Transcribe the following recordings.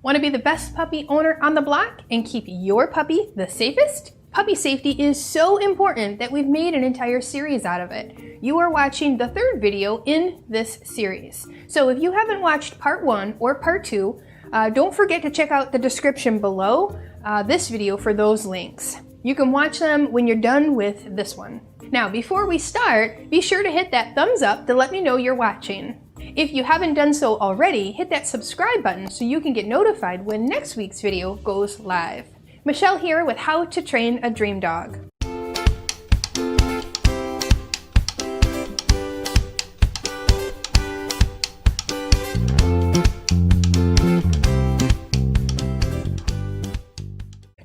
Want to be the best puppy owner on the block and keep your puppy the safest? Puppy safety is so important that we've made an entire series out of it. You are watching the third video in this series. So if you haven't watched part 1 or part 2, don't forget to check out the description below this video for those links. You can watch them when you're done with this one. Now, before we start, be sure to hit that thumbs up to let me know you're watching. If you haven't done so already, hit that subscribe button so you can get notified when next week's video goes live. Michelle here with How to Train a Dream Dog.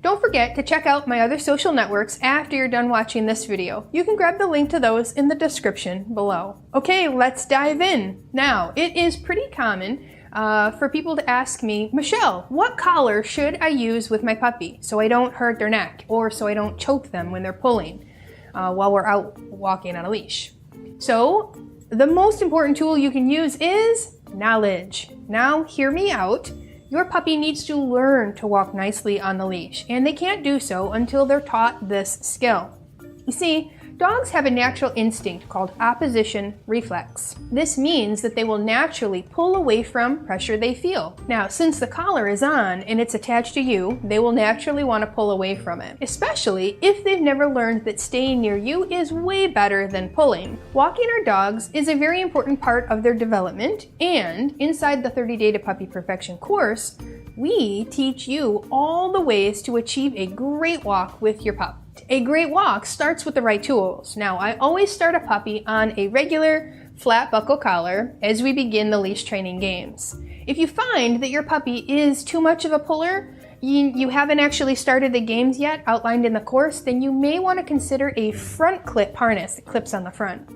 Don't forget to check out my other social networks after you're done watching this video. You can grab the link to those in the description below. Okay, let's dive in. Now, it is pretty common for people to ask me, Michelle, what collar should I use with my puppy so I don't hurt their neck or so I don't choke them when they're pulling while we're out walking on a leash? So, the most important tool you can use is knowledge. Now, hear me out. Your puppy needs to learn to walk nicely on the leash, and they can't do so until they're taught this skill. You see, dogs have a natural instinct called opposition reflex. This means that they will naturally pull away from pressure they feel. Now, since the collar is on and it's attached to you, they will naturally want to pull away from it, especially if they've never learned that staying near you is way better than pulling. Walking our dogs is a very important part of their development, and inside the 30 Day to Puppy Perfection course, we teach you all the ways to achieve a great walk with your pup. A great walk starts with the right tools. Now, I always start a puppy on a regular flat buckle collar as we begin the leash training games. If you find that your puppy is too much of a puller, you haven't actually started the games yet outlined in the course, then you may want to consider a front clip harness that clips on the front.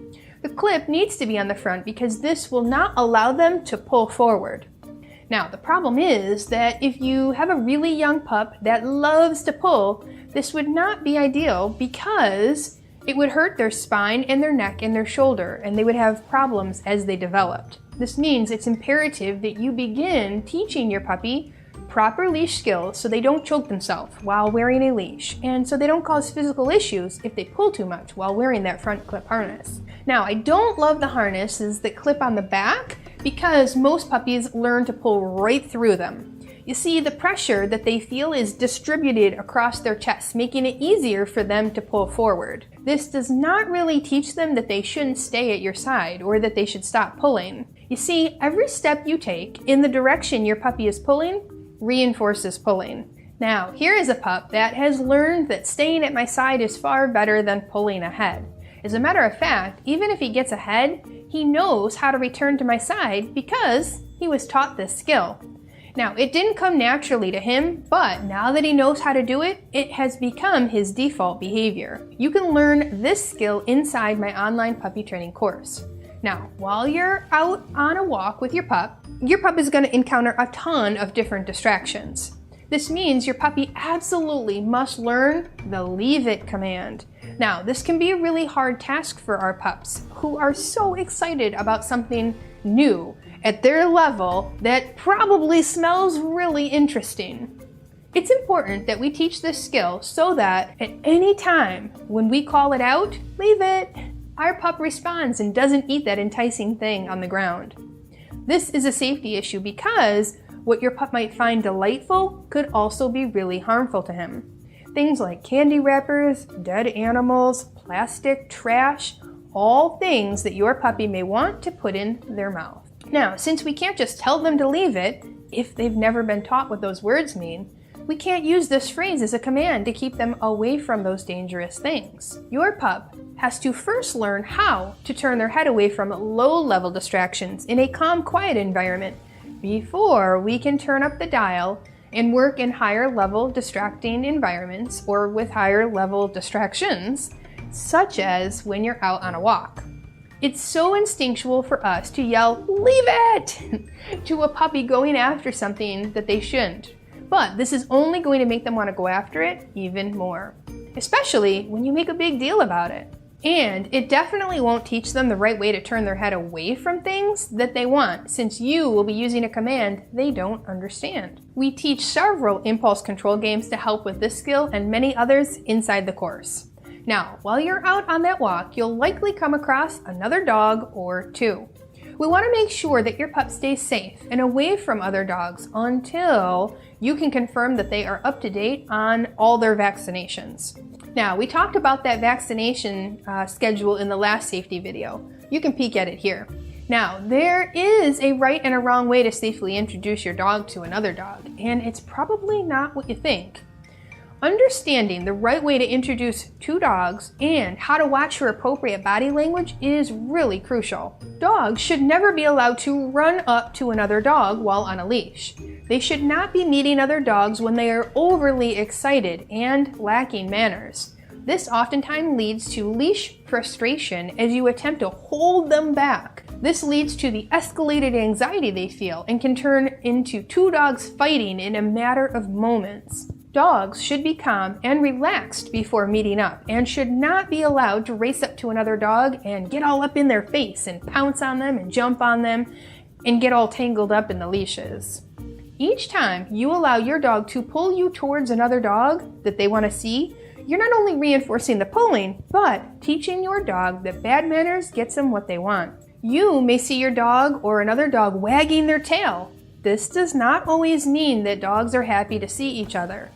The clip needs to be on the front because this will not allow them to pull forward. Now, the problem is that if you have a really young pup that loves to pull, this would not be ideal because it would hurt their spine and their neck and their shoulder, and they would have problems as they developed. This means it's imperative that you begin teaching your puppy proper leash skills so they don't choke themselves while wearing a leash, and so they don't cause physical issues if they pull too much while wearing that front clip harness. Now, I don't love the harnesses that clip on the back because most puppies learn to pull right through them. You see, the pressure that they feel is distributed across their chest, making it easier for them to pull forward. This does not really teach them that they shouldn't stay at your side or that they should stop pulling. You see, every step you take in the direction your puppy is pulling reinforces pulling. Now, here is a pup that has learned that staying at my side is far better than pulling ahead. As a matter of fact, even if he gets ahead, he knows how to return to my side because he was taught this skill. Now, it didn't come naturally to him, but now that he knows how to do it, it has become his default behavior. You can learn this skill inside my online puppy training course. Now, while you're out on a walk with your pup is going to encounter a ton of different distractions. This means your puppy absolutely must learn the leave it command. Now, this can be a really hard task for our pups who are so excited about something new at their level that probably smells really interesting. It's important that we teach this skill so that at any time when we call it out, leave it, our pup responds and doesn't eat that enticing thing on the ground. This is a safety issue because what your pup might find delightful could also be really harmful to him. Things like candy wrappers, dead animals, plastic, trash, all things that your puppy may want to put in their mouth. Now, since we can't just tell them to leave it, if they've never been taught what those words mean, we can't use this phrase as a command to keep them away from those dangerous things. Your pup has to first learn how to turn their head away from low-level distractions in a calm, quiet environment before we can turn up the dial and work in higher-level distracting environments or with higher-level distractions, such as when you're out on a walk. It's so instinctual for us to yell, "Leave it!" to a puppy going after something that they shouldn't. But this is only going to make them want to go after it even more, especially when you make a big deal about it. And it definitely won't teach them the right way to turn their head away from things that they want, since you will be using a command they don't understand. We teach several impulse control games to help with this skill and many others inside the course. Now, while you're out on that walk, you'll likely come across another dog or two. We want to make sure that your pup stays safe and away from other dogs until you can confirm that they are up to date on all their vaccinations. Now, we talked about that vaccination schedule in the last safety video. You can peek at it here. Now, there is a right and a wrong way to safely introduce your dog to another dog, and it's probably not what you think. Understanding the right way to introduce two dogs and how to watch for appropriate body language is really crucial. Dogs should never be allowed to run up to another dog while on a leash. They should not be meeting other dogs when they are overly excited and lacking manners. This oftentimes leads to leash frustration as you attempt to hold them back. This leads to the escalated anxiety they feel and can turn into two dogs fighting in a matter of moments. Dogs should be calm and relaxed before meeting up and should not be allowed to race up to another dog and get all up in their face and pounce on them and jump on them and get all tangled up in the leashes. Each time you allow your dog to pull you towards another dog that they want to see, you're not only reinforcing the pulling, but teaching your dog that bad manners gets them what they want. You may see your dog or another dog wagging their tail. This does not always mean that dogs are happy to see each other.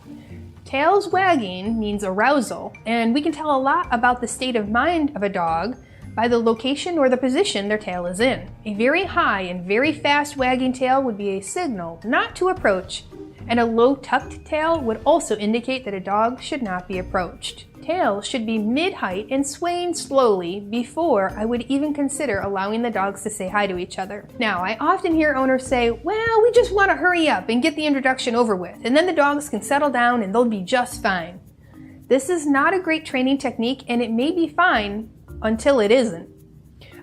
Tails wagging means arousal, and we can tell a lot about the state of mind of a dog by the location or the position their tail is in. A very high and very fast wagging tail would be a signal not to approach, and a low tucked tail would also indicate that a dog should not be approached. Tails should be mid-height and swaying slowly before I would even consider allowing the dogs to say hi to each other. Now, I often hear owners say, well, we just want to hurry up and get the introduction over with, and then the dogs can settle down and they'll be just fine. This is not a great training technique, and it may be fine until it isn't.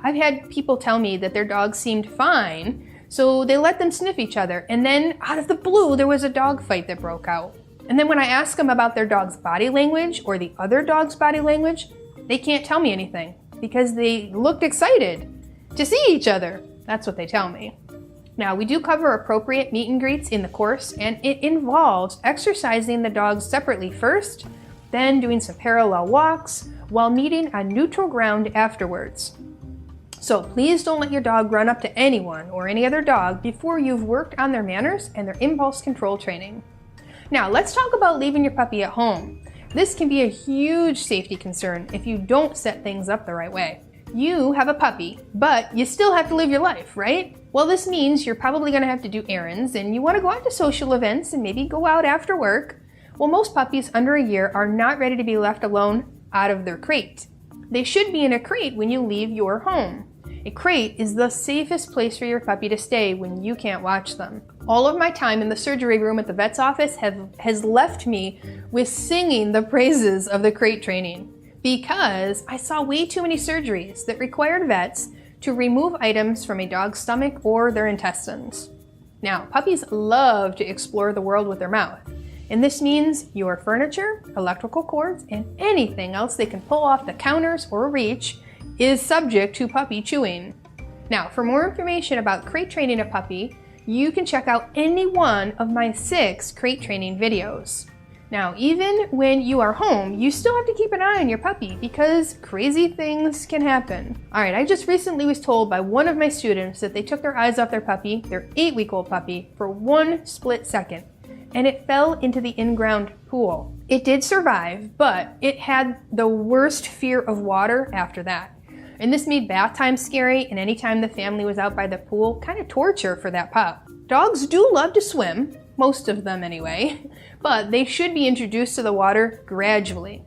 I've had people tell me that their dogs seemed fine, so they let them sniff each other, and then out of the blue, there was a dog fight that broke out. And then when I ask them about their dog's body language or the other dog's body language, they can't tell me anything because they looked excited to see each other. That's what they tell me. Now, we do cover appropriate meet and greets in the course, and it involves exercising the dogs separately first, then doing some parallel walks while meeting on neutral ground afterwards. So please don't let your dog run up to anyone or any other dog before you've worked on their manners and their impulse control training. Now, let's talk about leaving your puppy at home. This can be a huge safety concern if you don't set things up the right way. You have a puppy, but you still have to live your life, right? Well, this means you're probably going to have to do errands and you want to go out to social events and maybe go out after work. Well, most puppies under a year are not ready to be left alone out of their crate. They should be in a crate when you leave your home. A crate is the safest place for your puppy to stay when you can't watch them. All of my time in the surgery room at the vet's office has left me with singing the praises of the crate training because I saw way too many surgeries that required vets to remove items from a dog's stomach or their intestines. Now, puppies love to explore the world with their mouth, and this means your furniture, electrical cords, and anything else they can pull off the counters or reach is subject to puppy chewing. Now, for more information about crate training a puppy, you can check out any one of my 6 crate training videos. Now, even when you are home, you still have to keep an eye on your puppy because crazy things can happen. Alright, I just recently was told by one of my students that they took their eyes off their puppy, their 8-week-old puppy, for 1 split second, and it fell into the in-ground pool. It did survive, but it had the worst fear of water after that. And this made bath time scary, and anytime the family was out by the pool, kind of torture for that pup. Dogs do love to swim, most of them anyway, but they should be introduced to the water gradually.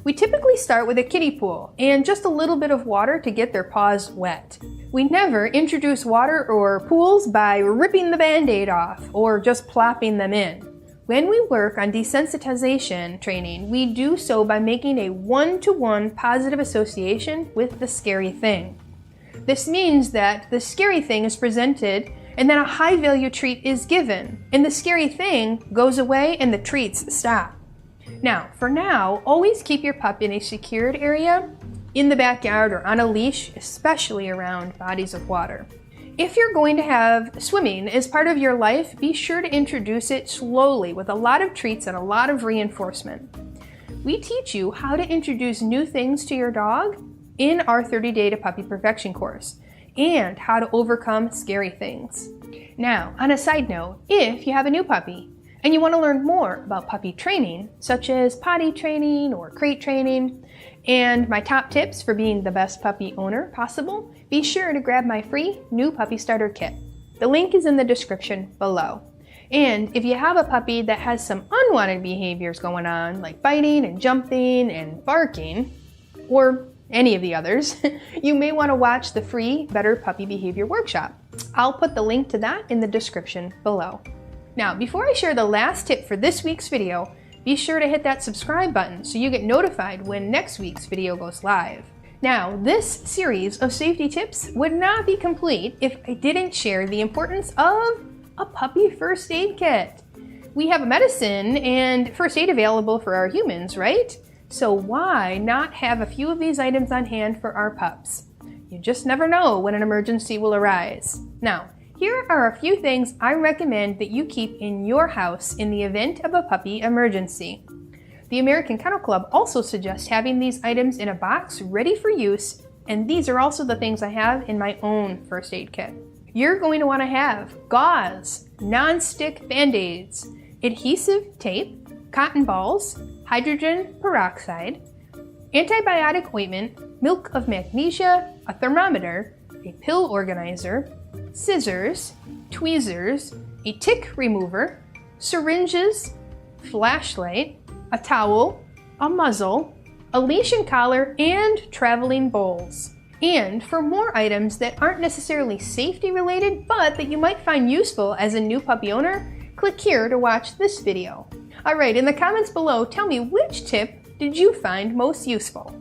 We typically start with a kiddie pool and just a little bit of water to get their paws wet. We never introduce water or pools by ripping the band-aid off or just plopping them in. When we work on desensitization training, we do so by making a one-to-one positive association with the scary thing. This means that the scary thing is presented and then a high-value treat is given, and the scary thing goes away and the treats stop. Now, for now, always keep your pup in a secured area in the backyard or on a leash, especially around bodies of water. If you're going to have swimming as part of your life, be sure to introduce it slowly with a lot of treats and a lot of reinforcement. We teach you how to introduce new things to your dog in our 30-Day to Puppy Perfection course, and how to overcome scary things. Now, on a side note, if you have a new puppy and you want to learn more about puppy training, such as potty training or crate training, and my top tips for being the best puppy owner possible, be sure to grab my free new puppy starter kit. The link is in the description below. And if you have a puppy that has some unwanted behaviors going on, like biting and jumping and barking, or any of the others, you may want to watch the free Better Puppy Behavior Workshop. I'll put the link to that in the description below. Now, before I share the last tip for this week's video, be sure to hit that subscribe button so you get notified when next week's video goes live. Now, this series of safety tips would not be complete if I didn't share the importance of a puppy first aid kit. We have a medicine and first aid available for our humans, right? So why not have a few of these items on hand for our pups? You just never know when an emergency will arise. Now, here are a few things I recommend that you keep in your house in the event of a puppy emergency. The American Kennel Club also suggests having these items in a box ready for use, and these are also the things I have in my own first aid kit. You're going to want to have gauze, non-stick band-aids, adhesive tape, cotton balls, hydrogen peroxide, antibiotic ointment, milk of magnesia, a thermometer, a pill organizer, scissors, tweezers, a tick remover, syringes, flashlight, a towel, a muzzle, a leash and collar, and traveling bowls. And for more items that aren't necessarily safety related, but that you might find useful as a new puppy owner, click here to watch this video. Alright, in the comments below, tell me which tip did you find most useful?